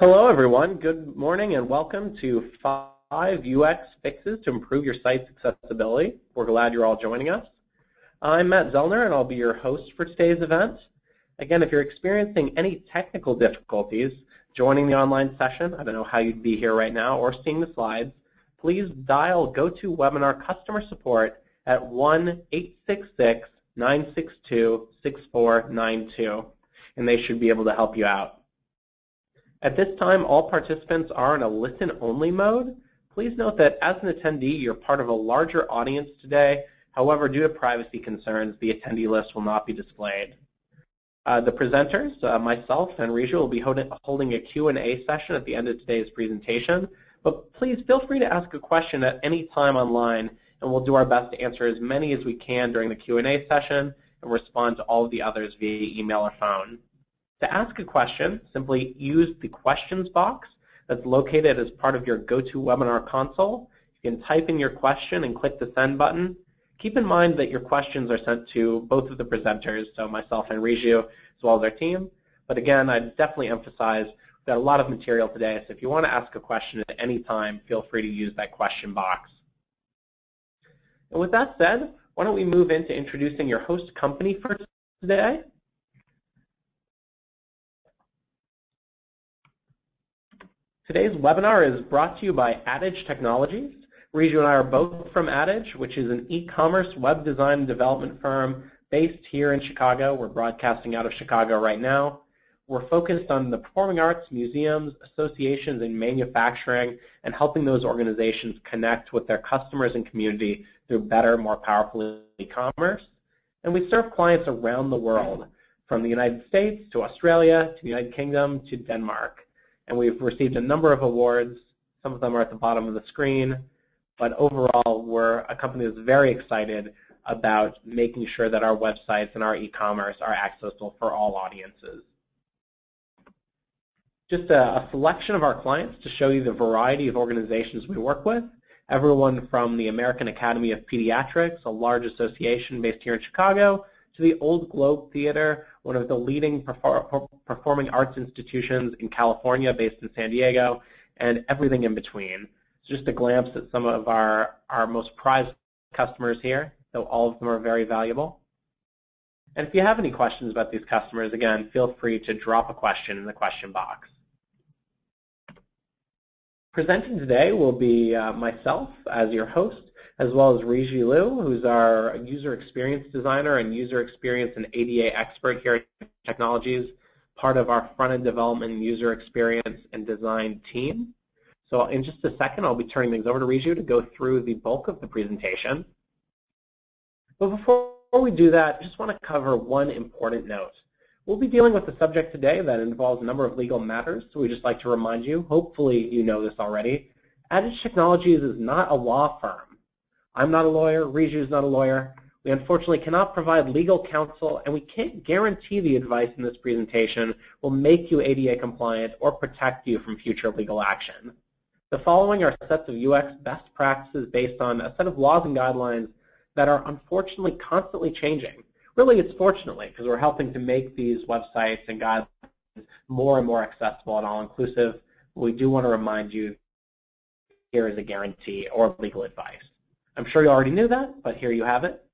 Hello, everyone. Good morning and welcome to 5 UX Fixes to Improve Your Site's Accessibility. We're glad you're all joining us. I'm Matt Zellner, and I'll be your host for today's event. Again, if you're experiencing any technical difficulties joining the online session, I don't know how you'd be here right now, or seeing the slides, please dial GoToWebinar customer support at 1-866-962-6492, and they should be able to help you out. At this time, all participants are in a listen-only mode. Please note that as an attendee, you're part of a larger audience today. However, due to privacy concerns, the attendee list will not be displayed. The presenters, myself and Ruzhi, will be holding a Q&A session at the end of today's presentation. But please feel free to ask a question at any time online, and we'll do our best to answer as many as we can during the Q&A session and respond to all of the others via email or phone. To ask a question, simply use the questions box that's located as part of your GoToWebinar console. You can type in your question and click the send button. Keep in mind that your questions are sent to both of the presenters, so myself and Ruzhi, as well as our team. But again, I'd definitely emphasize we've got a lot of material today, so if you want to ask a question at any time, feel free to use that question box. And with that said, why don't we move into introducing your host company for today. Today's webinar is brought to you by Adage Technologies. Ruzhi and I are both from Adage, which is an e-commerce web design and development firm based here in Chicago. We're broadcasting out of Chicago right now. We're focused on the performing arts, museums, associations, and manufacturing, and helping those organizations connect with their customers and community through better, more powerful e-commerce. And we serve clients around the world, from the United States to Australia to the United Kingdom to Denmark. And we've received a number of awards. Some of them are at the bottom of the screen. But overall, we're a company that's very excited about making sure that our websites and our e-commerce are accessible for all audiences. Just a selection of our clients to show you the variety of organizations we work with. Everyone from the American Academy of Pediatrics, a large association based here in Chicago, to the Old Globe Theater, one of the leading performing arts institutions in California based in San Diego, and everything in between. So just a glimpse at some of our most prized customers here, though all of them are very valuable. And if you have any questions about these customers, again, feel free to drop a question in the question box. Presenting today will be myself as your host, as well as Ruzhi Liu, who's our user experience designer and user experience and ADA expert here at Technologies, part of our front-end development, user experience, and design team. So in just a second, I'll be turning things over to Ruzhi to go through the bulk of the presentation. But before we do that, I just want to cover one important note. We'll be dealing with a subject today that involves a number of legal matters, so we'd just like to remind you, hopefully you know this already, Adage Technologies is not a law firm. I'm not a lawyer, Ruzhi is not a lawyer. We unfortunately cannot provide legal counsel, and we can't guarantee the advice in this presentation will make you ADA compliant or protect you from future legal action. The following are sets of UX best practices based on a set of laws and guidelines that are unfortunately constantly changing. Really, it's fortunately, because we're helping to make these websites and guidelines more and more accessible and all-inclusive. We do want to remind you here is a guarantee or legal advice. I'm sure you already knew that, but here you have it.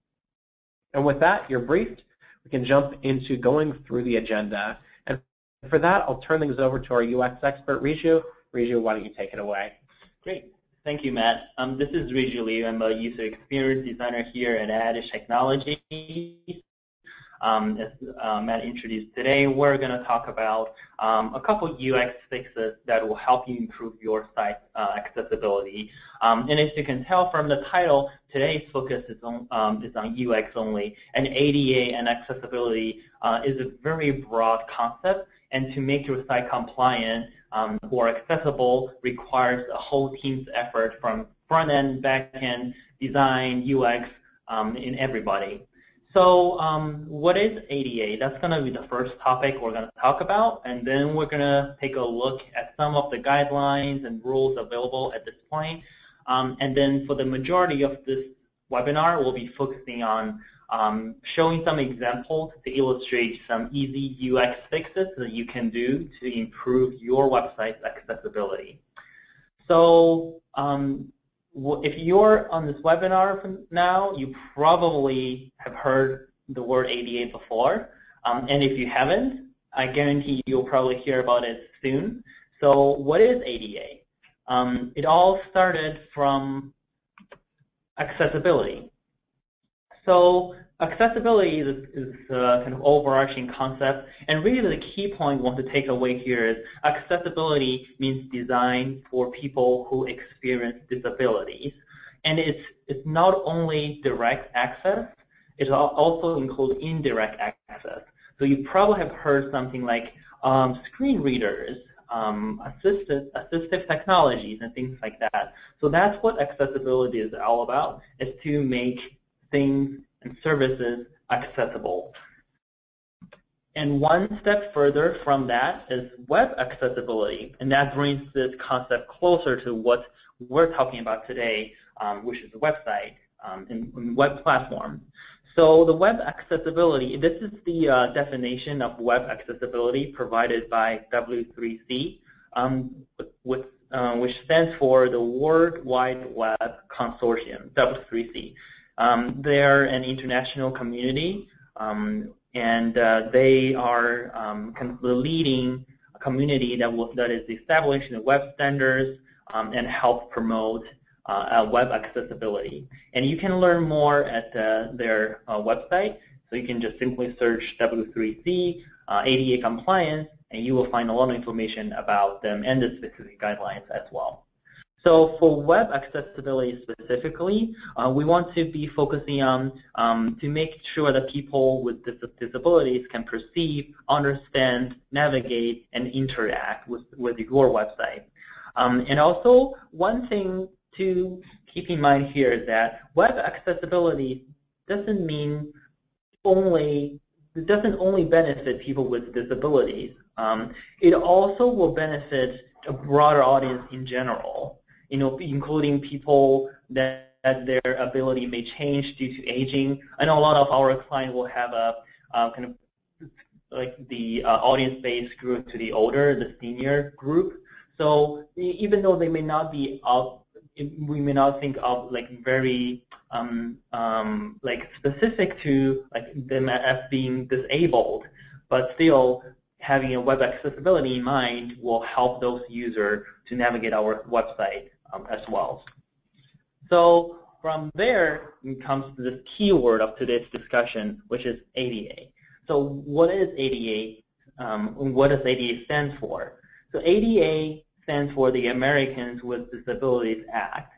And with that, you're briefed. We can jump into going through the agenda. And for that, I'll turn things over to our UX expert, Ruzhi. Ruzhi, why don't you take it away? Great. Thank you, Matt. This is Ruzhi Liu. I'm a user experience designer here at Adage Technologies. As Matt introduced today, we're going to talk about a couple UX fixes that will help you improve your site accessibility. And as you can tell from the title, today's focus is on UX only. And ADA and accessibility is a very broad concept. And to make your site compliant or accessible requires a whole team's effort from front-end, back-end, design, UX, in everybody. So what is ADA? That's going to be the first topic we're going to talk about, and then we're going to take a look at some of the guidelines and rules available at this point. And then for the majority of this webinar, we'll be focusing on showing some examples to illustrate some easy UX fixes that you can do to improve your website's accessibility. So if you're on this webinar now, you probably have heard the word ADA before. And if you haven't, I guarantee you'll probably hear about it soon. So what is ADA? It all started from accessibility. So accessibility is a kind of overarching concept, and really the key point we want to take away here is accessibility means design for people who experience disabilities. And it's not only direct access, it also includes indirect access. So you probably have heard something like screen readers, assistive technologies, and things like that. So that's what accessibility is all about, is to make things and services accessible. And one step further from that is web accessibility, and that brings this concept closer to what we're talking about today, which is the website and web platform. So the web accessibility, this is the definition of web accessibility provided by W3C, which stands for the World Wide Web Consortium, W3C. They're an international community, and they are kind of the leading community that is establishing the web standards and help promote web accessibility. And you can learn more at their website. So you can just simply search W3C, ADA compliance, and you will find a lot of information about them and the specific guidelines as well. So for web accessibility specifically, we want to be focusing on to make sure that people with disabilities can perceive, understand, navigate, and interact with your website. And also, one thing to keep in mind here is that web accessibility doesn't only benefit people with disabilities. It also will benefit a broader audience in general, including people that their ability may change due to aging. I know a lot of our clients will have a kind of like the audience base grew to the older, the senior group. So even though they may not be we may not think of like very like specific to like them as being disabled, but still having a web accessibility in mind will help those users to navigate our website as well. So from there comes this keyword of today's discussion, which is ADA. So what is ADA? What does ADA stand for? So ADA stands for the Americans with Disabilities Act.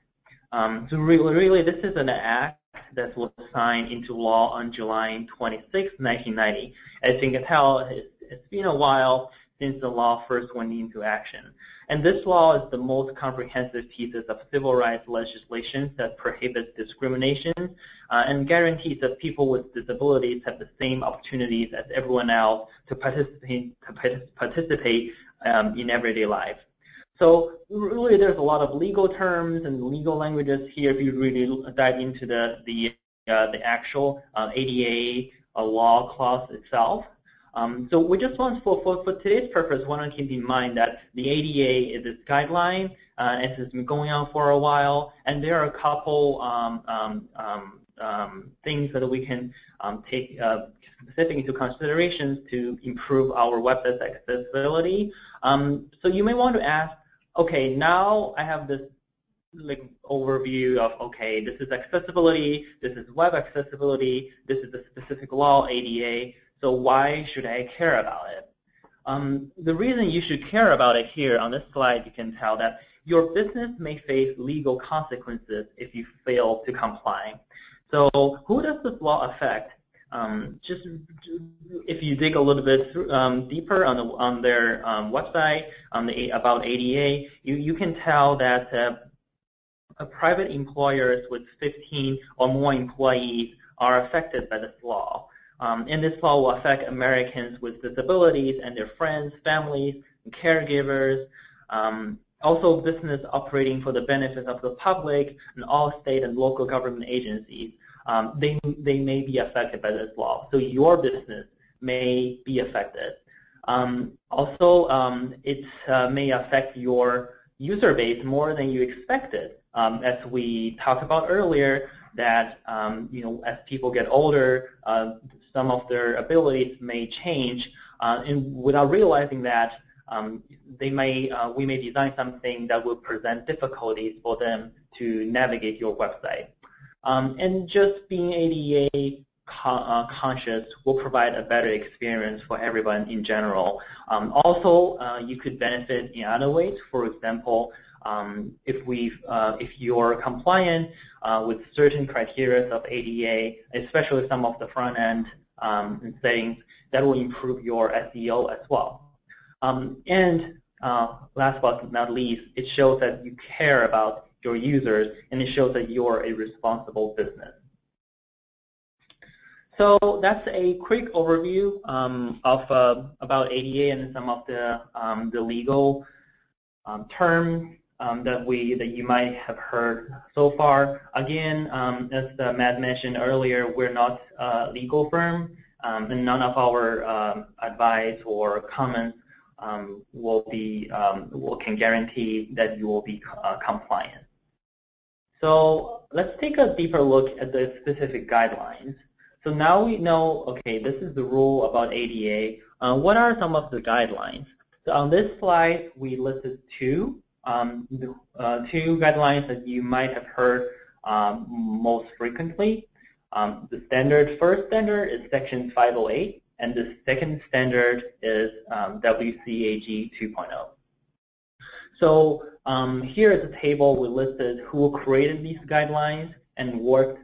So really, this is an act that was signed into law on July 26, 1990. As you can tell, it's been a while since the law first went into action. And this law is the most comprehensive pieces of civil rights legislation that prohibits discrimination and guarantees that people with disabilities have the same opportunities as everyone else to participate in everyday life. So really, there's a lot of legal terms and legal languages here if you really dive into the actual ADA law clause itself. So we just want, for today's purpose, want to keep in mind that the ADA is this guideline. It has been going on for a while, and there are a couple things that we can take specific into considerations to improve our website accessibility. So you may want to ask, okay, now I have this like overview of, okay, this is accessibility, this is web accessibility, this is the specific law, ADA, so why should I care about it? The reason you should care about it here on this slide, you can tell that your business may face legal consequences if you fail to comply. So who does this law affect? Just if you dig a little bit deeper on their website about ADA, you can tell that private employers with 15 or more employees are affected by this law. And this law will affect Americans with disabilities and their friends, families, and caregivers. Also, business operating for the benefit of the public and all state and local government agencies. they may be affected by this law. So your business may be affected. Also, it may affect your user base more than you expected. As we talked about earlier, that as people get older, some of their abilities may change, and without realizing that, we may design something that will present difficulties for them to navigate your website. And just being ADA conscious will provide a better experience for everyone in general. Also, you could benefit in other ways. For example, if you're compliant with certain criteria of ADA, especially some of the front end settings, that will improve your SEO as well. And last but not least, it shows that you care about your users, and it shows that you're a responsible business. So that's a quick overview about ADA and some of the legal terms that you might have heard so far. Again, as Matt mentioned earlier, we're not a legal firm, and none of our advice or comments can guarantee that you will be compliant. So let's take a deeper look at the specific guidelines. So now we know, okay, this is the rule about ADA. What are some of the guidelines? So on this slide, we listed two guidelines that you might have heard most frequently. The first standard is Section 508, and the second standard is WCAG 2.0. So here is a table we listed who created these guidelines and what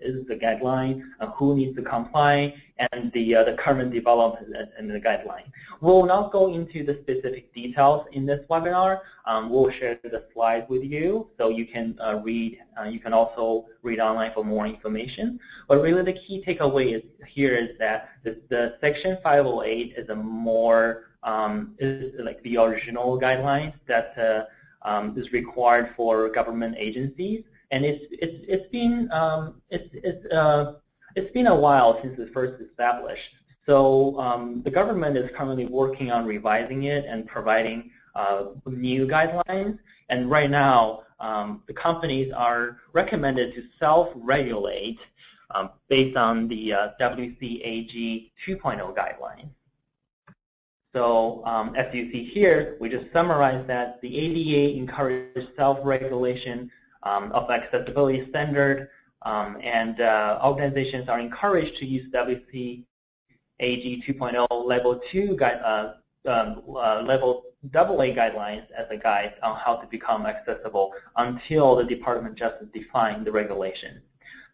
is the guideline, who needs to comply, and the current development in the guideline. We'll not go into the specific details in this webinar. We'll share the slides with you, so you can read. You can also read online for more information. But really, the key takeaway here is that the Section 508 is a more is like the original guidelines that is required for government agencies, and it's been a while since it first established. So the government is currently working on revising it and providing new guidelines. And right now, the companies are recommended to self-regulate based on the WCAG 2.0 guidelines. So as you see here, we just summarized that the ADA encourages self-regulation of accessibility standard, and organizations are encouraged to use WCAG 2.0 level 2 level AA guidelines as a guide on how to become accessible until the Department of Justice defines the regulations.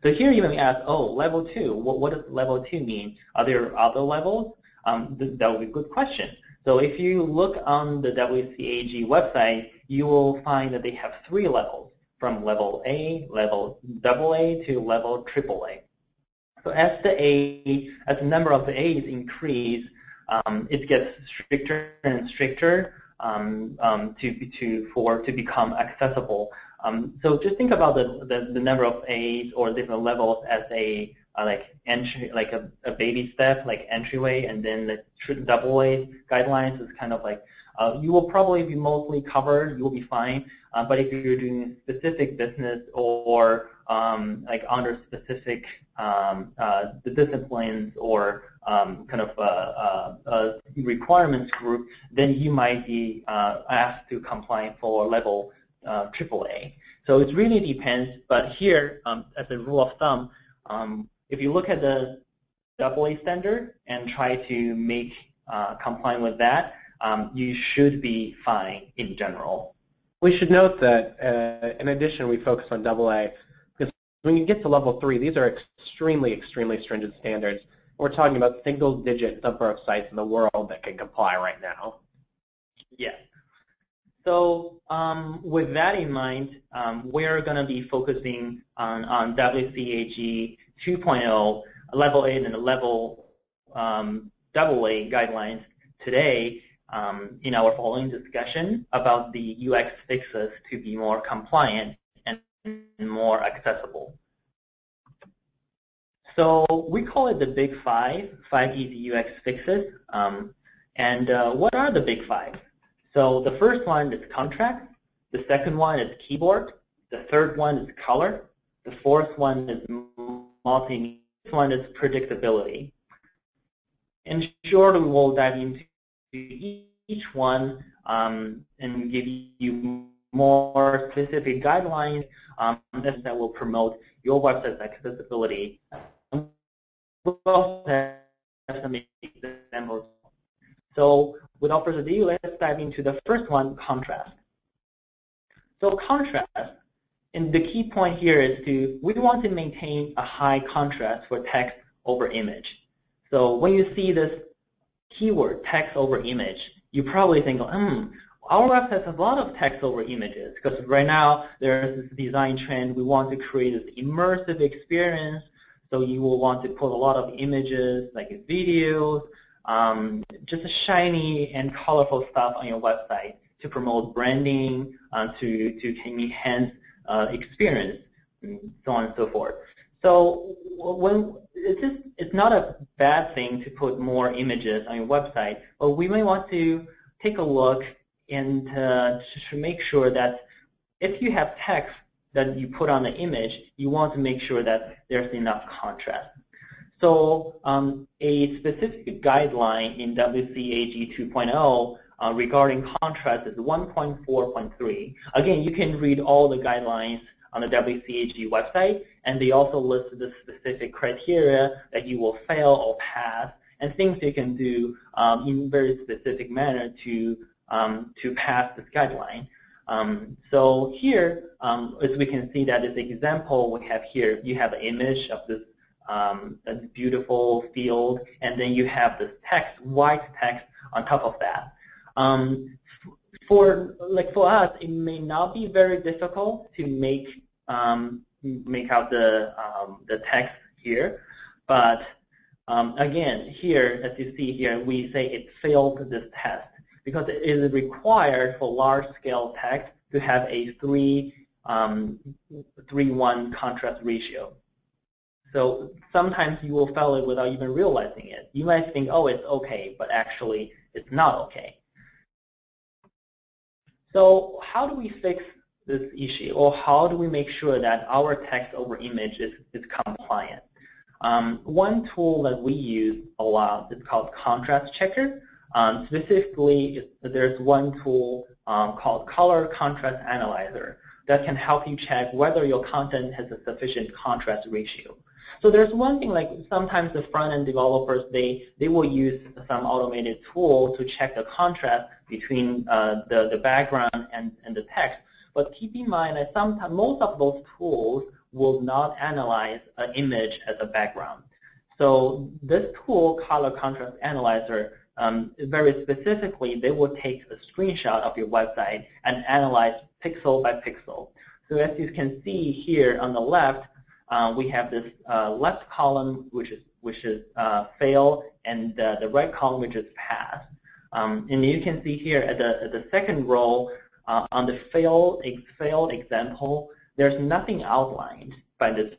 So here you may ask, oh, level 2, what does level 2 mean? Are there other levels? That would be a good question. So if you look on the WCAG website, you will find that they have 3 levels, from level A, level AA, to level AAA. So as the number of the A's increase, it gets stricter and stricter to become accessible. So just think about the number of A's or different levels as a entry, like a baby step, like entryway, and then the AA guidelines is kind of like you will probably be mostly covered, you will be fine. But if you're doing specific business or like under specific the disciplines or kind of requirements group, then you might be asked to comply for level AAA. So it really depends. But here, as a rule of thumb, if you look at the AA standard and try to make comply with that, you should be fine in general. We should note that, in addition, we focus on AA because when you get to level 3, these are extremely, extremely stringent standards. We're talking about single-digit number of sites in the world that can comply right now. Yes. So with that in mind, we're going to be focusing on WCAG 2.0, level 8 and level AA guidelines today. In our following discussion about the UX fixes to be more compliant and more accessible. So we call it the Big five easy UX fixes. What are the Big Five? So the first one is contrast. The second one is keyboard. The third one is color. The fourth one is multimedia. This one is predictability. In short, we will dive into each one and give you more specific guidelines that will promote your website's accessibility. We'll also have some examples. So without further ado, let's dive into the first one, contrast. So contrast, and the key point here is we want to maintain a high contrast for text over image. So when you see this keyword, text over image, you probably think, our website has a lot of text over images, because right now there's this design trend. We want to create this immersive experience, so you will want to put a lot of images, like videos, just shiny and colorful stuff on your website to promote branding, to enhance experience, and so on and so forth. So it's not a bad thing to put more images on your website, but we may want to take a look and to make sure that if you have text that you put on the image, you want to make sure that there's enough contrast. So a specific guideline in WCAG 2.0 regarding contrast is 1.4.3. Again, you can read all the guidelines on the WCAG website, and they also list the specific criteria that you will fail or pass, and things you can do in very specific manner to pass this guideline. So here, as we can see that this example we have here, you have an image of this beautiful field, and then you have this text, white text on top of that. For us, it may not be very difficult to make out the text here, but again, here, as you see here, we say it failed this test because it is required for large-scale text to have a 3:1 contrast ratio. So sometimes you will fail it without even realizing it. You might think, oh, it's okay, but actually it's not okay. So how do we fix this issue, or how do we make sure that our text over image is compliant? One tool that we use a lot is called contrast checker. Specifically, there's one tool called color contrast analyzer that can help you check whether your content has a sufficient contrast ratio. So there's one thing, like sometimes the front-end developers, they will use some automated tool to check the contrast between the background and the text. But keep in mind that sometimes most of those tools will not analyze an image as a background. So this tool, color contrast analyzer, very specifically, they will take a screenshot of your website and analyze pixel by pixel. So as you can see here on the left, we have this left column, which is fail, and the right column, which is pass. And you can see here at the second row, on the failed example, there's nothing outlined by this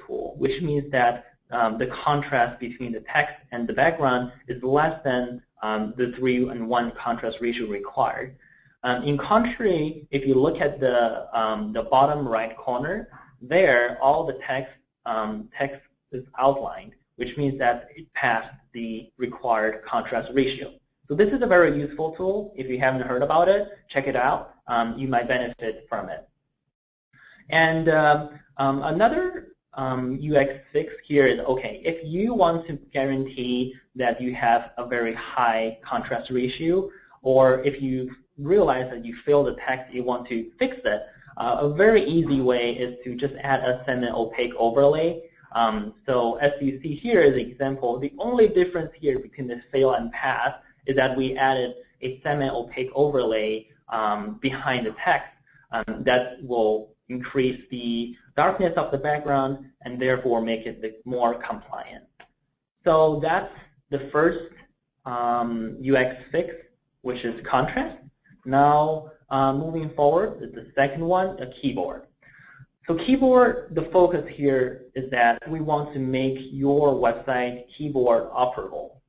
tool, which means that the contrast between the text and the background is less than the 3:1 contrast ratio required. In contrary, if you look at the bottom right corner, there all the text is outlined, which means that it passed the required contrast ratio. So this is a very useful tool. If you haven't heard about it, check it out. You might benefit from it. And another UX fix here is, okay, if you want to guarantee that you have a very high contrast ratio, or if you realize that you failed the text, you want to fix it, a very easy way is to just add a semi-opaque overlay. So as you see here as an example, the only difference here between the fail and pass is that we added a semi-opaque overlay behind the text that will increase the darkness of the background and therefore make it more compliant. So that's the first UX fix, which is contrast. Now moving forward, the second one, a keyboard. So keyboard, the focus here is that we want to make your website keyboard operable.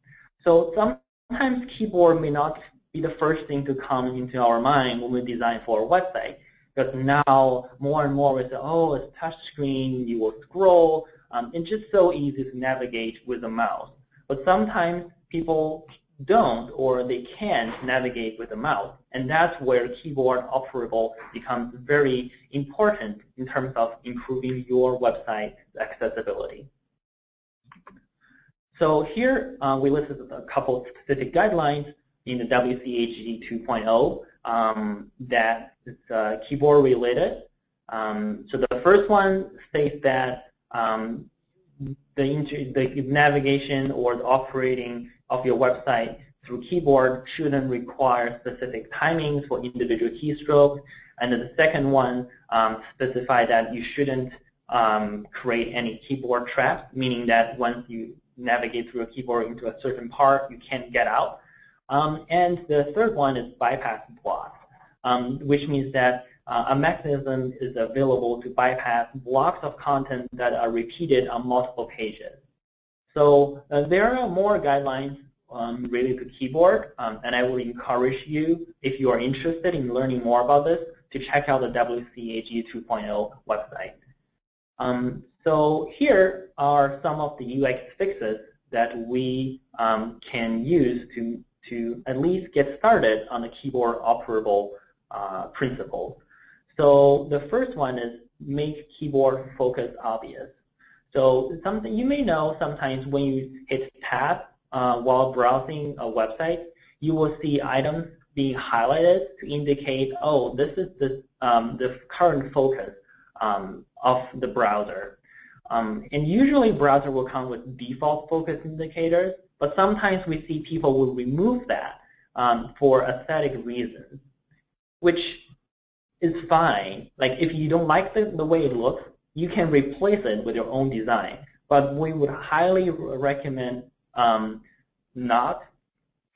So sometimes keyboard may not be the first thing to come into our mind when we design for a website, because now more and more we say, oh, it's touch screen, you will scroll, it's just so easy to navigate with a mouse. But sometimes people don't, or they can't navigate with a mouse, and that's where keyboard operable becomes very important in terms of improving your website accessibility. So here we listed a couple of specific guidelines in the WCAG 2.0 that is keyboard related. So the first one states that the navigation or the operating of your website through keyboard shouldn't require specific timings for individual keystrokes. And then the second one specifies that you shouldn't create any keyboard traps, meaning that once you navigate through a keyboard into a certain part, you can't get out. And the third one is bypass blocks, which means that a mechanism is available to bypass blocks of content that are repeated on multiple pages. So there are more guidelines related to keyboard, and I would encourage you, if you are interested in learning more about this, to check out the WCAG 2.0 website. So here are some of the UX fixes that we can use to at least get started on the keyboard operable principles. So the first one is make keyboard focus obvious. So something you may know sometimes when you hit tab while browsing a website, you will see items being highlighted to indicate, oh, this is the current focus of the browser. And usually browser will come with default focus indicators, but sometimes we see people will remove that for aesthetic reasons, which is fine. Like if you don't like the way it looks, you can replace it with your own design. But we would highly recommend not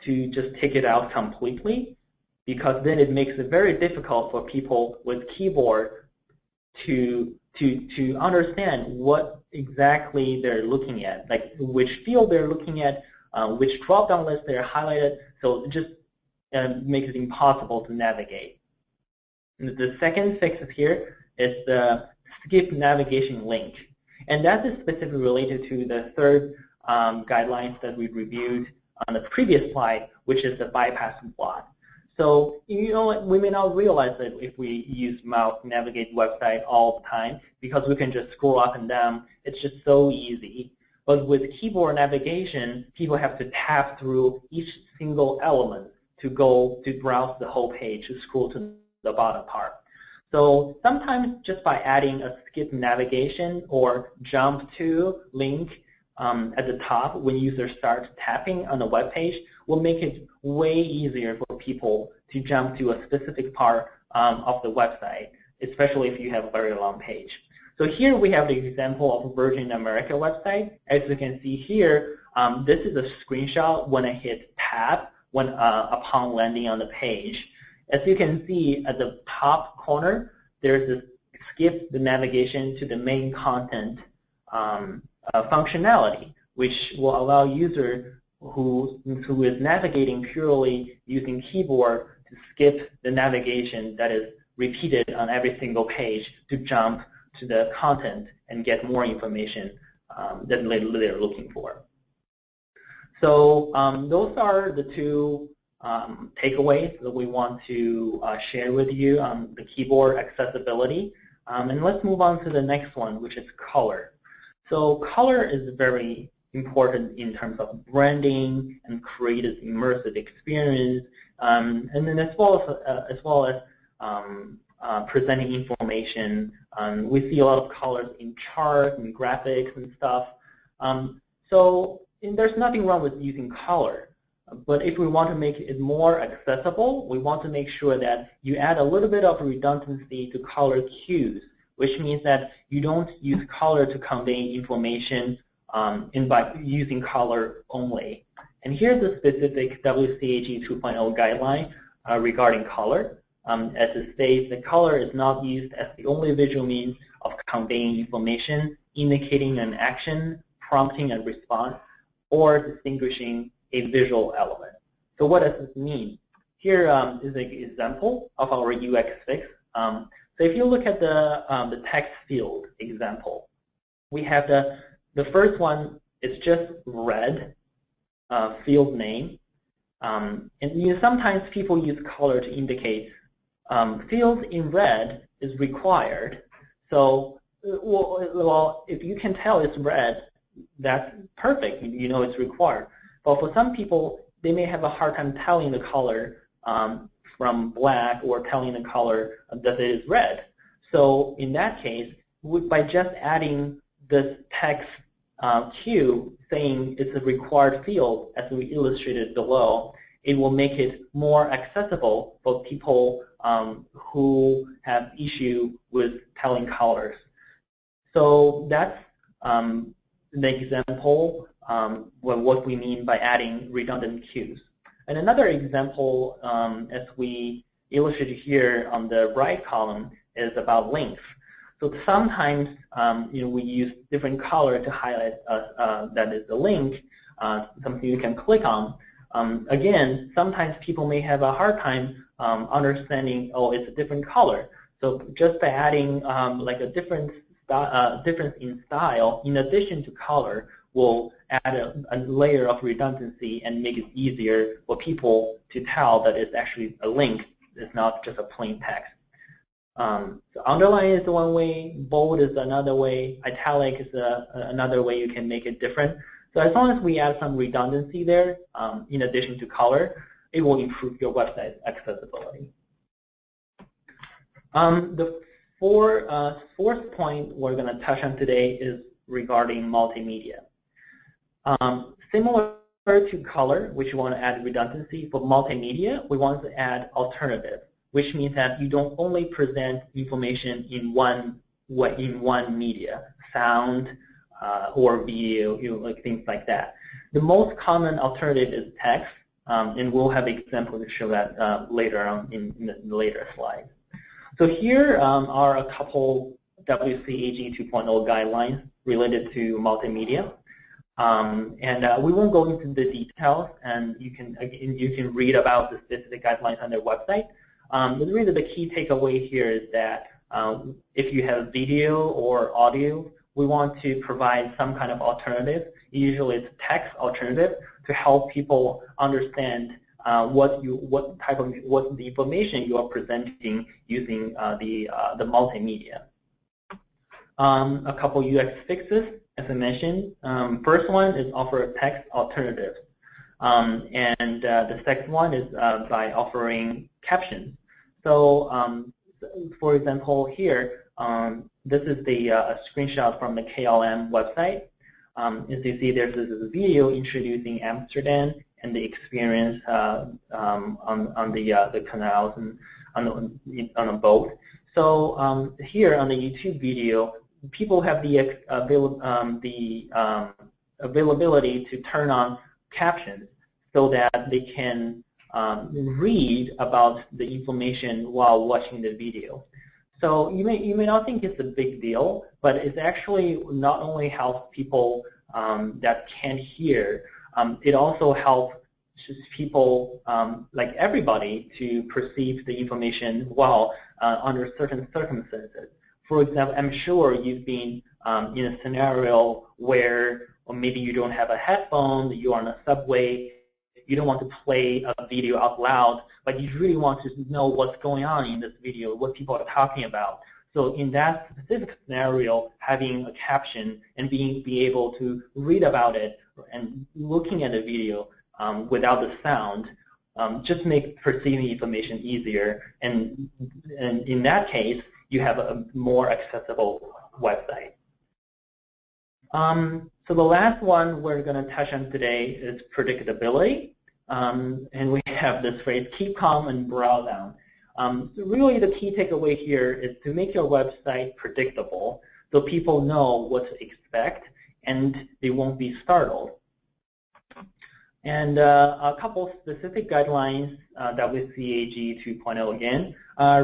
to just take it out completely, because then it makes it very difficult for people with keyboard to understand what exactly they're looking at, like which field they're looking at, which drop-down list they're highlighted. So it just makes it impossible to navigate. And the second fix here is the skip navigation link. And that is specifically related to the third guidelines that we reviewed on the previous slide, which is the bypass block. So you know, we may not realize that if we use mouse to navigate website all the time, because we can just scroll up and down. It's just so easy. But with keyboard navigation, people have to tap through each single element to go to browse the whole page, to scroll to the bottom part. So sometimes just by adding a skip navigation or jump to link at the top when users start tapping on the web page will make it way easier for people to jump to a specific part of the website, especially if you have a very long page. So here we have the example of a Virgin America website. As you can see here, this is a screenshot when I hit tab upon landing on the page. As you can see at the top corner, there's this skip the navigation to the main content functionality, which will allow user who is navigating purely using keyboard to skip the navigation that is repeated on every single page to jump to the content and get more information that they're looking for. So those are the two takeaways that we want to share with you on the keyboard accessibility. And let's move on to the next one, which is color. So color is very important in terms of branding and create an immersive experience, and then as well as presenting information. We see a lot of colors in charts and graphics and stuff. And there's nothing wrong with using color. But if we want to make it more accessible, we want to make sure that you add a little bit of redundancy to color cues, which means that you don't use color to convey information by using color only. And here's the specific WCAG 2.0 guideline regarding color. As it states, the color is not used as the only visual means of conveying information, indicating an action, prompting a response, or distinguishing a visual element. So what does this mean? Here is an example of our UX fix. So if you look at the text field example, we have the first one is just red field name. And sometimes people use color to indicate fields in red is required. So, well, if you can tell it's red, that's perfect. You know it's required. But for some people, they may have a hard time telling the color from black or telling the color that it is red. So in that case, by just adding this text cue saying it's a required field, as we illustrated below, it will make it more accessible for people who have issue with telling colors. So that's the example what we mean by adding redundant cues. And another example, as we illustrated here on the right column, is about links. So sometimes we use different color to highlight that is a link, something you can click on. Again, sometimes people may have a hard time understanding, oh, it's a different color. So just by adding like a difference in style, in addition to color, will add a layer of redundancy and make it easier for people to tell that it's actually a link. It's not just a plain text. So underline is one way, bold is another way, italic is another way you can make it different. So as long as we add some redundancy there, in addition to color, it will improve your website's accessibility. The fourth point we're going to touch on today is regarding multimedia. Similar to color, which we want to add redundancy, for multimedia, we want to add alternative, which means that you don't only present information in one media, sound or video, like things like that. The most common alternative is text, and we'll have examples to show that later on in the later slides. So here are a couple WCAG 2.0 guidelines related to multimedia. And we won't go into the details, and you can read about the specific guidelines on their website. But really the key takeaway here is that if you have video or audio, we want to provide some kind of alternative. Usually it's text alternative to help people understand what the information you are presenting using the multimedia. A couple UX fixes, as I mentioned. First one is offer a text alternative, and the second one is by offering captions. So, for example, here this is the screenshot from the KLM website. As you see, there's this video introducing Amsterdam and the experience on the canals and on a boat. So here on the YouTube video, people have the availability to turn on captions so that they can read about the information while watching the video. So you may not think it's a big deal, but it's actually not only helps people that can't hear, it also helps people like everybody to perceive the information while under certain circumstances. For example, I'm sure you've been in a scenario where, or maybe you don't have a headphone, you're on a subway, you don't want to play a video out loud, but you really want to know what's going on in this video, what people are talking about. So in that specific scenario, having a caption and being able to read about it and looking at the video without the sound just makes perceiving information easier. And in that case, you have a more accessible website. So the last one we're going to touch on today is predictability. And we have this phrase, keep calm and browse down. So really the key takeaway here is to make your website predictable so people know what to expect and they won't be startled. And a couple specific guidelines, WCAG 2.0 again,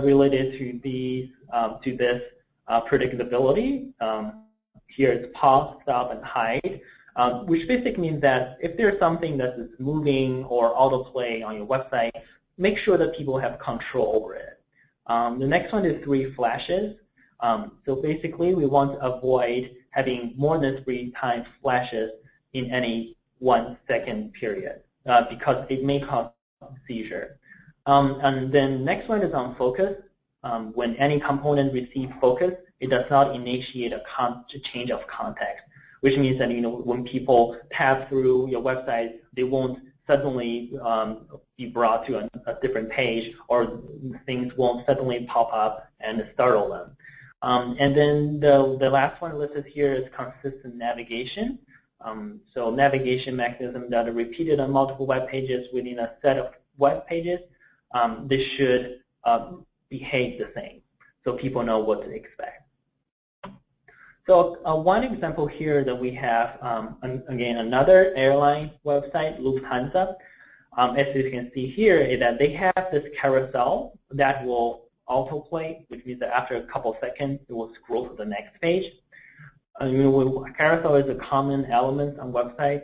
related to this predictability. Here it's pause, stop, and hide, which basically means that if there's something that is moving or autoplay on your website, make sure that people have control over it. The next one is 3 flashes. So basically, we want to avoid having more than 3 times flashes in any 1 second period because it may cause seizure. And then next one is on focus. When any component receives focus, it does not initiate a change of context, which means that when people tab through your website, they won't suddenly be brought to a different page, or things won't suddenly pop up and startle them. And then the last one listed here is consistent navigation. So navigation mechanisms that are repeated on multiple web pages within a set of web pages, they should behave the same, so people know what to expect. So one example here that we have, again, another airline website, Lufthansa. As you can see here, is that they have this carousel that will autoplay, which means that after a couple seconds, it will scroll to the next page. Carousel is a common element on website.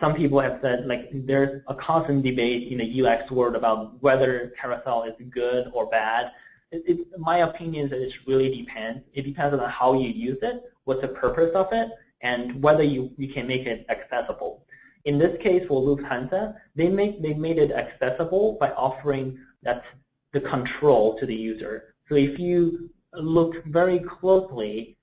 Some people have said, like, there's a constant debate in the UX world about whether carousel is good or bad. My opinion is that it really depends. It depends on how you use it, what's the purpose of it, and whether you can make it accessible. In this case, for Lufthansa, they made it accessible by offering the control to the user. So if you look very closely,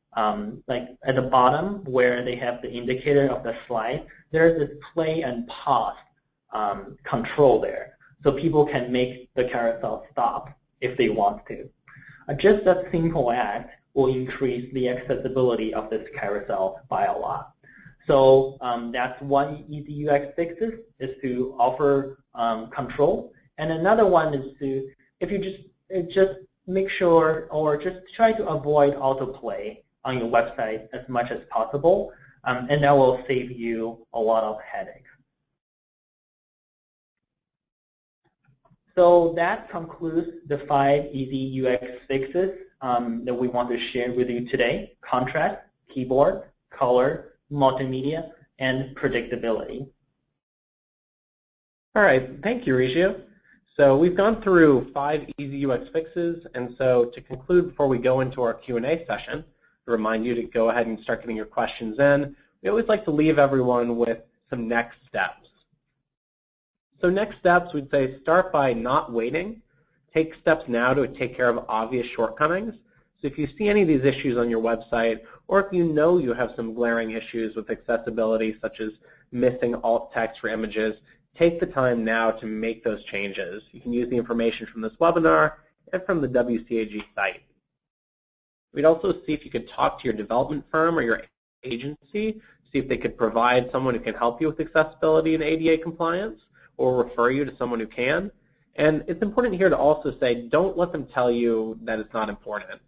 like at the bottom where they have the indicator of the slide, there's this play and pause control there. So people can make the carousel stop if they want to. Just that simple act will increase the accessibility of this carousel by a lot. So that's one easy UX fixes, is to offer control. And another one is to, if you just make sure, or just try to avoid autoplay on your website as much as possible, and that will save you a lot of headaches. So that concludes the 5 easy UX fixes that we want to share with you today: contrast, keyboard, color, multimedia, and predictability. All right, thank you, Ruzhi. So we've gone through 5 easy UX fixes, and so to conclude, before we go into our Q&A session, to remind you to go ahead and start getting your questions in, we always like to leave everyone with some next steps. So next steps, we'd say start by not waiting. Take steps now to take care of obvious shortcomings. So if you see any of these issues on your website, or if you know you have some glaring issues with accessibility, such as missing alt text for images, take the time now to make those changes. You can use the information from this webinar and from the WCAG site. We'd also see if you could talk to your development firm or your agency, see if they could provide someone who can help you with accessibility and ADA compliance, or refer you to someone who can. And it's important here to also say, don't let them tell you that it's not important.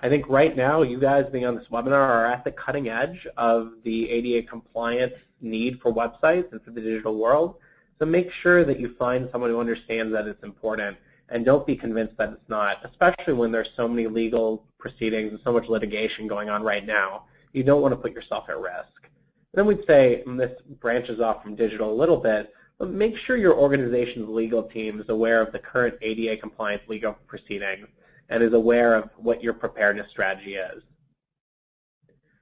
I think right now, you guys being on this webinar are at the cutting edge of the ADA compliance need for websites and for the digital world. So make sure that you find someone who understands that it's important, and don't be convinced that it's not, especially when there's so many legal proceedings and so much litigation going on right now. You don't want to put yourself at risk. And then we'd say, and this branches off from digital a little bit, but make sure your organization's legal team is aware of the current ADA compliance legal proceedings and is aware of what your preparedness strategy is.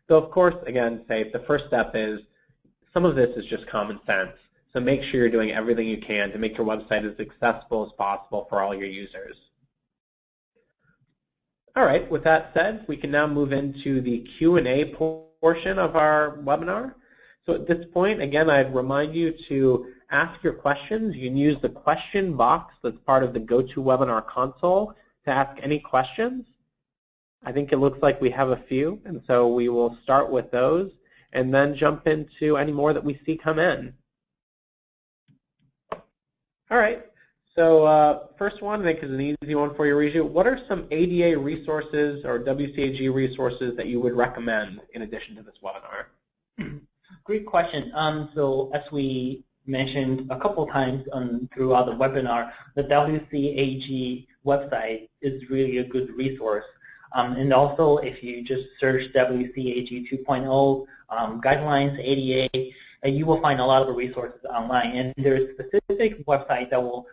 So of course, again, say the first step is, some of this is just common sense. So make sure you're doing everything you can to make your website as accessible as possible for all your users. All right, with that said, we can now move into the Q&A portion of our webinar. So at this point, again, I'd remind you to ask your questions. You can use the question box that's part of the GoToWebinar console to ask any questions. I think it looks like we have a few, and so we will start with those and then jump into any more that we see come in. All right, so first one, I think, is an easy one for you, Ruzhi. What are some ADA resources or WCAG resources that you would recommend in addition to this webinar? Great question. So as we mentioned a couple times throughout the webinar, the WCAG website is really a good resource. And also, if you just search WCAG 2.0 guidelines, ADA, you will find a lot of resources online. And there's specific websites that will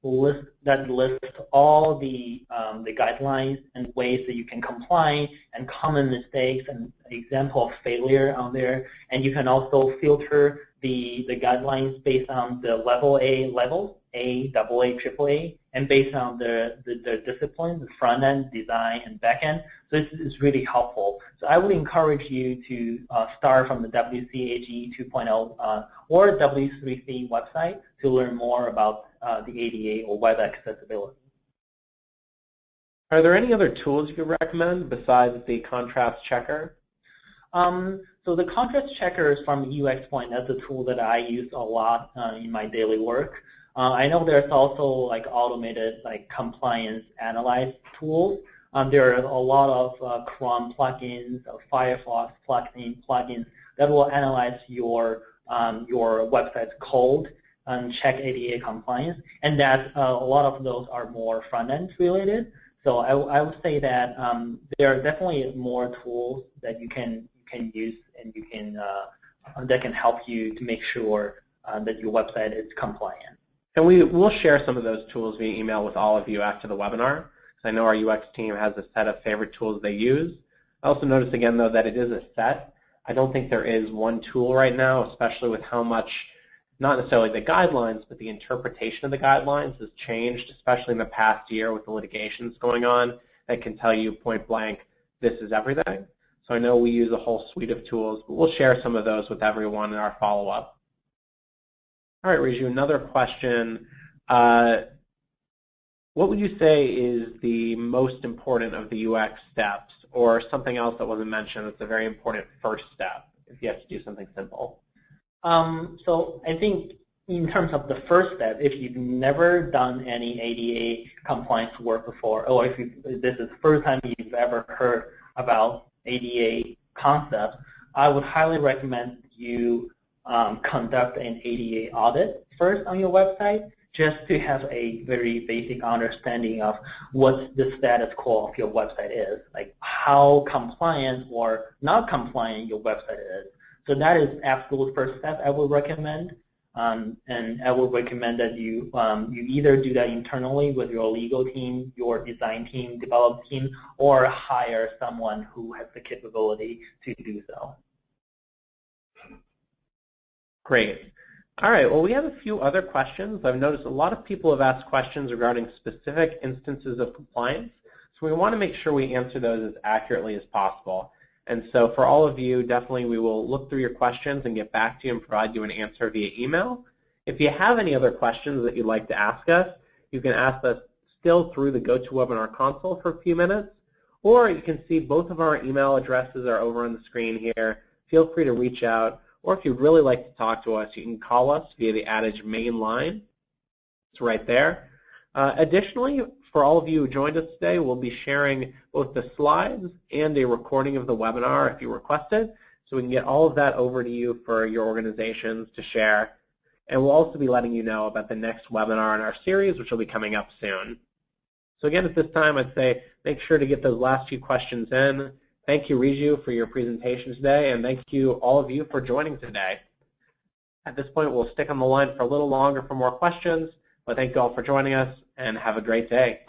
list all the guidelines and ways that you can comply and common mistakes and example of failure on there. And you can also filter the guidelines based on the level A levels, A, AA, AAA, and based on the discipline, the front end, design, and back end. So this is really helpful. So I would encourage you to start from the WCAG 2.0 or W3C website to learn more about the ADA or web accessibility. Are there any other tools you could recommend besides the contrast checker? So the contrast checker is from UX Point. That's a tool that I use a lot in my daily work. I know there's also like automated like compliance analyze tools. There are a lot of Chrome plugins, Firefox plugins that will analyze your website's code and check ADA compliance, and that a lot of those are more front-end related. So I would say that there are definitely more tools that you can use and you can that can help you to make sure that your website is compliant. And we'll share some of those tools via email with all of you after the webinar. I know our UX team has a set of favorite tools they use. I also noticed again, though, that it is a set. I don't think there is one tool right now, especially with how much, not necessarily the guidelines, but the interpretation of the guidelines has changed, especially in the past year with the litigations going on that can tell you point blank, this is everything. So I know we use a whole suite of tools, but we'll share some of those with everyone in our follow-up. All right, Ruzhi, another question. What would you say is the most important of the UX steps, or something else that wasn't mentioned that's a very important first step if you have to do something simple? So I think in terms of the first step, if you've never done any ADA compliance work before, or if this is the first time you've ever heard about ADA concept, I would highly recommend you conduct an ADA audit first on your website, just to have a very basic understanding of what the status quo of your website is, like how compliant or not compliant your website is. So that is absolute first step I would recommend, and I would recommend that you you either do that internally with your legal team, your design team, development team, or hire someone who has the capability to do so. Great. All right, well, we have a few other questions. I've noticed a lot of people have asked questions regarding specific instances of compliance, so we want to make sure we answer those as accurately as possible. And so for all of you, definitely we will look through your questions and get back to you and provide you an answer via email. If you have any other questions that you'd like to ask us, you can ask us still through the GoToWebinar console for a few minutes, or you can see both of our email addresses are over on the screen here. Feel free to reach out. Or if you'd really like to talk to us, you can call us via the Adage main line. It's right there. Additionally, for all of you who joined us today, we'll be sharing both the slides and a recording of the webinar if you request it, so we can get all of that over to you for your organizations to share. And we'll also be letting you know about the next webinar in our series, which will be coming up soon. So again, at this time, I'd say make sure to get those last few questions in. Thank you, Ruzhi, for your presentation today, and thank you, all of you, for joining today. At this point, we'll stick on the line for a little longer for more questions, but thank you all for joining us, and have a great day.